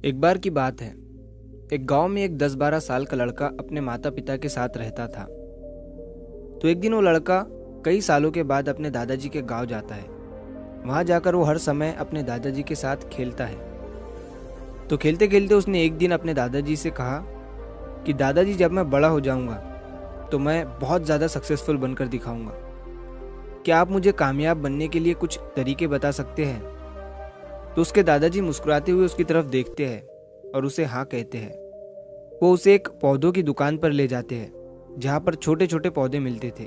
एक बार की बात है। एक गांव में एक 10-12 साल का लड़का अपने माता पिता के साथ रहता था। तो एक दिन वो लड़का कई सालों के बाद अपने दादाजी के गांव जाता है। वहां जाकर वो हर समय अपने दादाजी के साथ खेलता है। तो खेलते खेलते उसने एक दिन अपने दादाजी से कहा कि दादाजी, जब मैं बड़ा हो जाऊंगा तो मैं बहुत ज़्यादा सक्सेसफुल बनकर दिखाऊंगा। क्या आप मुझे कामयाब बनने के लिए कुछ तरीके बता सकते हैं? तो उसके दादाजी मुस्कुराते हुए उसकी तरफ देखते हैं और उसे हाँ कहते हैं। वो उसे एक पौधों की दुकान पर ले जाते हैं जहाँ पर छोटे छोटे पौधे मिलते थे।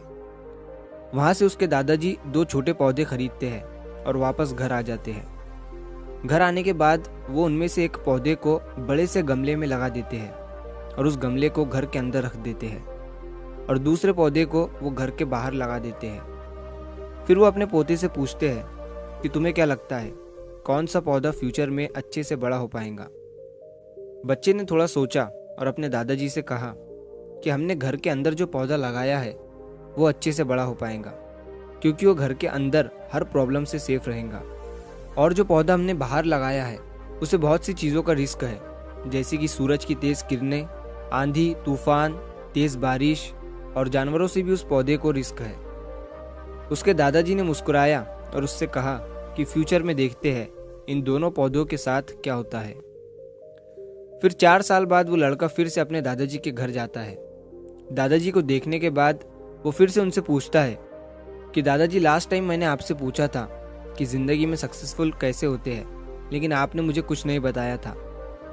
वहाँ से उसके दादाजी 2 छोटे पौधे खरीदते हैं और वापस घर आ जाते हैं। घर आने के बाद वो उनमें से एक पौधे को बड़े से गमले में लगा देते हैं और उस गमले को घर के अंदर रख देते हैं और दूसरे पौधे को वो घर के बाहर लगा देते हैं। फिर वो अपने पोते से पूछते हैं कि तुम्हें क्या लगता है, कौन सा पौधा फ्यूचर में अच्छे से बड़ा हो पाएगा? बच्चे ने थोड़ा सोचा और अपने दादाजी से कहा कि हमने घर के अंदर जो पौधा लगाया है वो अच्छे से बड़ा हो पाएगा, क्योंकि वो घर के अंदर हर प्रॉब्लम से सेफ रहेगा। और जो पौधा हमने बाहर लगाया है उसे बहुत सी चीज़ों का रिस्क है, जैसे कि सूरज की तेज़ किरणें, आंधी तूफान, तेज़ बारिश और जानवरों से भी उस पौधे को रिस्क है। उसके दादाजी ने मुस्कुराया और उससे कहा कि फ्यूचर में देखते हैं इन दोनों पौधों के साथ क्या होता है। फिर 4 साल बाद वो लड़का फिर से अपने दादाजी के घर जाता है। दादाजी को देखने के बाद वो फिर से उनसे पूछता है कि दादाजी, लास्ट टाइम मैंने आपसे पूछा था कि ज़िंदगी में सक्सेसफुल कैसे होते हैं, लेकिन आपने मुझे कुछ नहीं बताया था,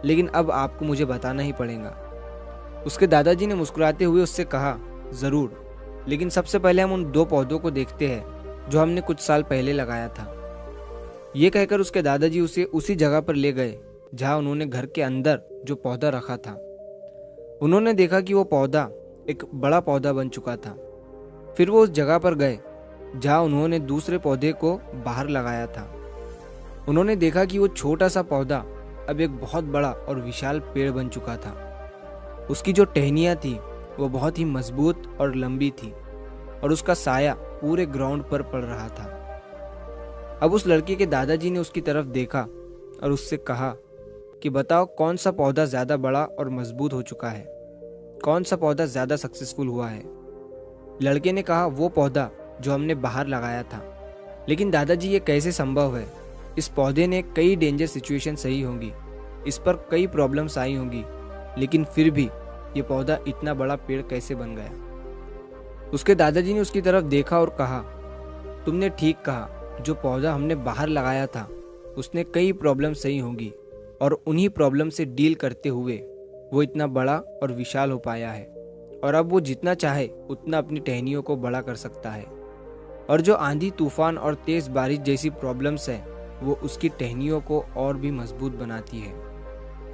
लेकिन अब आपको मुझे बताना ही पड़ेगा। उसके दादाजी ने मुस्कुराते हुए उससे कहा, ज़रूर, लेकिन सबसे पहले हम उन 2 पौधों को देखते हैं जो हमने कुछ साल पहले लगाया था। ये कहकर उसके दादाजी उसे उसी जगह पर ले गए जहाँ उन्होंने घर के अंदर जो पौधा रखा था। उन्होंने देखा कि वो पौधा एक बड़ा पौधा बन चुका था। फिर वो उस जगह पर गए जहाँ उन्होंने दूसरे पौधे को बाहर लगाया था। उन्होंने देखा कि वो छोटा सा पौधा अब एक बहुत बड़ा और विशाल पेड़ बन चुका था। उसकी जो टहनियाँ थी वो बहुत ही मजबूत और लंबी थी और उसका साया पूरे ग्राउंड पर पड़ रहा था। अब उस लड़के के दादाजी ने उसकी तरफ देखा और उससे कहा कि बताओ, कौन सा पौधा ज़्यादा बड़ा और मजबूत हो चुका है, कौन सा पौधा ज़्यादा सक्सेसफुल हुआ है? लड़के ने कहा, वो पौधा जो हमने बाहर लगाया था। लेकिन दादाजी, ये कैसे संभव है? इस पौधे ने कई डेंजर सिचुएशन सही होंगी, इस पर कई प्रॉब्लम्स आई होंगी, लेकिन फिर भी ये पौधा इतना बड़ा पेड़ कैसे बन गया? उसके दादाजी ने उसकी तरफ देखा और कहा, तुमने ठीक कहा, जो पौधा हमने बाहर लगाया था उसने कई प्रॉब्लम सही होंगी और उन्हीं प्रॉब्लम से डील करते हुए वो इतना बड़ा और विशाल हो पाया है। और अब वो जितना चाहे उतना अपनी टहनियों को बड़ा कर सकता है। और जो आंधी तूफान और तेज़ बारिश जैसी प्रॉब्लम्स हैं वो उसकी टहनियों को और भी मजबूत बनाती है।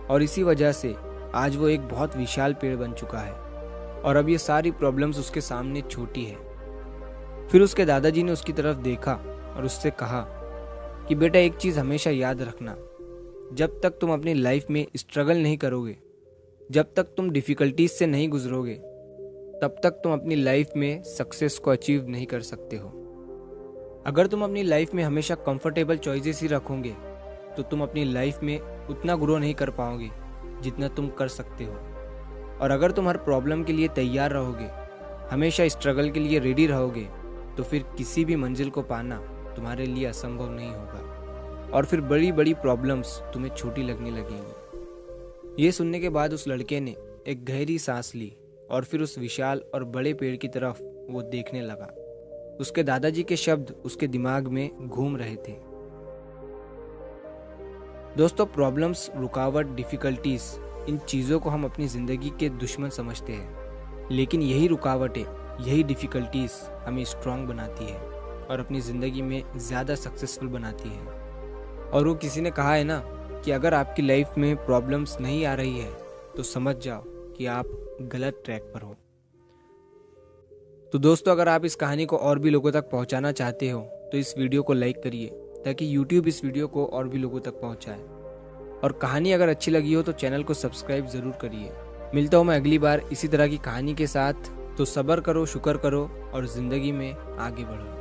और इसी वजह से आज वो एक बहुत विशाल पेड़ बन चुका है और अब ये सारी प्रॉब्लम्स उसके सामने छोटी है। फिर उसके दादाजी ने उसकी तरफ देखा और उससे कहा कि बेटा, एक चीज़ हमेशा याद रखना, जब तक तुम अपनी लाइफ में स्ट्रगल नहीं करोगे, जब तक तुम डिफ़िकल्टीज से नहीं गुजरोगे, तब तक तुम अपनी लाइफ में सक्सेस को अचीव नहीं कर सकते हो। अगर तुम अपनी लाइफ में हमेशा कंफर्टेबल चॉइसेस ही रखोगे तो तुम अपनी लाइफ में उतना ग्रो नहीं कर पाओगे जितना तुम कर सकते हो। और अगर तुम हर प्रॉब्लम के लिए तैयार रहोगे, हमेशा स्ट्रगल के लिए रेडी रहोगे, तो फिर किसी भी मंजिल को पाना तुम्हारे लिए असंभव नहीं होगा और फिर बड़ी बड़ी प्रॉब्लम्स तुम्हें छोटी लगने लगेंगी। ये सुनने के बाद उस लड़के ने एक गहरी सांस ली और फिर उस विशाल और बड़े पेड़ की तरफ वो देखने लगा। उसके दादाजी के शब्द उसके दिमाग में घूम रहे थे। दोस्तों, प्रॉब्लम्स, रुकावट, डिफ़िकल्टीज, इन चीज़ों को हम अपनी ज़िंदगी के दुश्मन समझते हैं, लेकिन यही रुकावटें, यही डिफ़िकल्टीज हमें स्ट्रांग बनाती है और अपनी ज़िंदगी में ज़्यादा सक्सेसफुल बनाती है। और वो किसी ने कहा है ना कि अगर आपकी लाइफ में प्रॉब्लम्स नहीं आ रही है तो समझ जाओ कि आप गलत ट्रैक पर हो। तो दोस्तों, अगर आप इस कहानी को और भी लोगों तक पहुंचाना चाहते हो तो इस वीडियो को लाइक करिए ताकि YouTube इस वीडियो को और भी लोगों तक पहुंचाए। और कहानी अगर अच्छी लगी हो तो चैनल को सब्सक्राइब ज़रूर करिए। मिलता हूँ मैं अगली बार इसी तरह की कहानी के साथ। तो सब्र करो, शुक्र करो और ज़िंदगी में आगे बढ़ो।